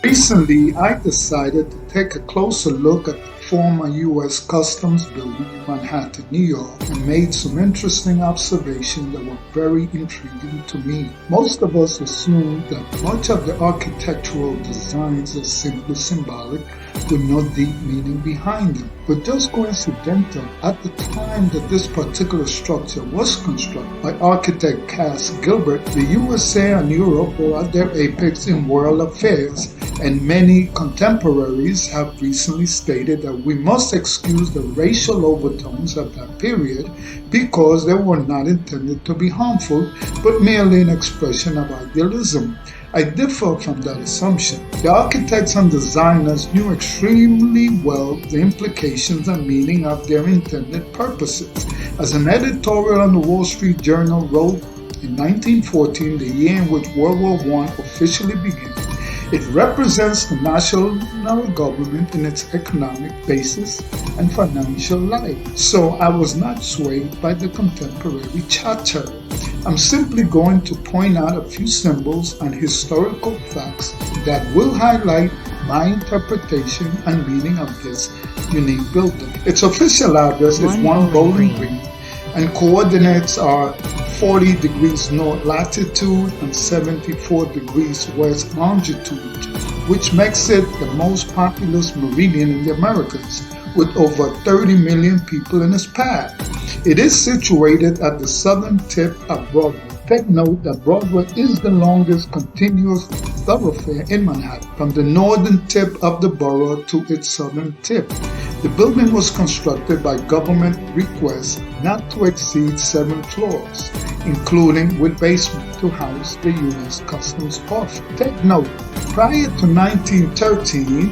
Recently, I decided to take a closer look at the former U.S. Customs building in Manhattan, New York, and made some interesting observations that were very intriguing to me. Most of us assume that much of the architectural designs are simply symbolic with no deep meaning behind them. But just coincidental, at the time that this particular structure was constructed by architect Cass Gilbert, the USA and Europe were at their apex in world affairs, and many contemporaries have recently stated that we must excuse the racial overtones of that period because they were not intended to be harmful, but merely an expression of idealism. I differ from that assumption. The architects and designers knew extremely well the implications and meaning of their intended purposes. As an editorial on the Wall Street Journal wrote in 1914, the year in which World War I officially began, it represents the national government in its economic basis and financial life. So I was not swayed by the contemporary chatter. I'm simply going to point out a few symbols and historical facts that will highlight my interpretation and meaning of this unique building. Its official address is 1 Bowling Green, and coordinates are 40 degrees north latitude and 74 degrees west longitude, which makes it the most populous meridian in the Americas, with over 30 million people in its path. It is situated at the southern tip of Broadway. Take note that Broadway is the longest continuous thoroughfare in Manhattan, from the northern tip of the borough to its southern tip. The building was constructed by government request not to exceed 7 floors, including with basement to house the U.S. Customs Office. Take note, prior to 1913,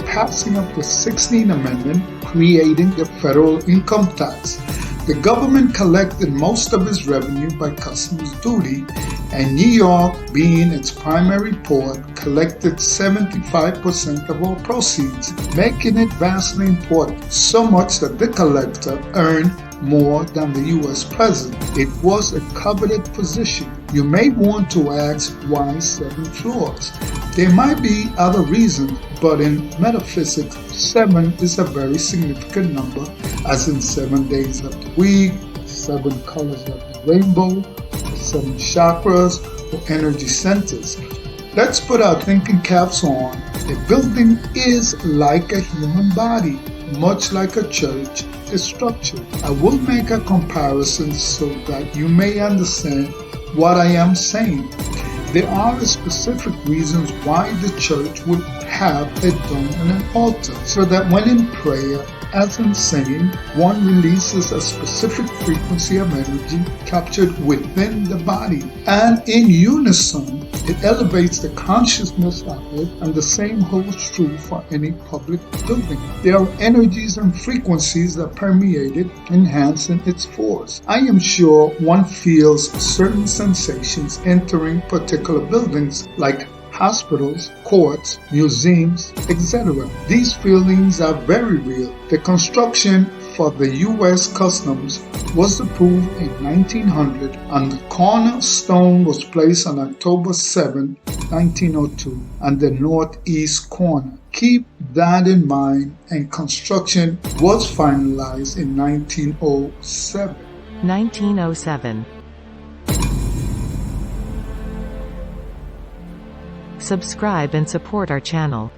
passing of the 16th Amendment creating the federal income tax, the government collected most of its revenue by customs duty, and New York, being its primary port, collected 75% of all proceeds, making it vastly important, so much that the collector earned more than the U.S. president. It was a coveted position. You may want to ask why 7 floors. There might be other reasons, but in metaphysics, 7 is a very significant number, as in 7 days of the week, 7 colors of the rainbow, 7 chakras, or energy centers. Let's put our thinking caps on. A building is like a human body, much like a church is structured. I will make a comparison so that you may understand what I am saying. There are specific reasons why the church would have a dome and an altar, so that when in prayer, as in singing, one releases a specific frequency of energy captured within the body, and in unison, it elevates the consciousness of it, and the same holds true for any public building. There are energies and frequencies that permeate it, enhancing its force. I am sure one feels certain sensations entering particular buildings, like hospitals, courts, museums, etc. These feelings are very real. The construction for the U.S. Customs was approved in 1900, and the cornerstone was placed on October 7, 1902, on the northeast corner. Keep that in mind, and construction was finalized in 1907. 1907. Subscribe and support our channel.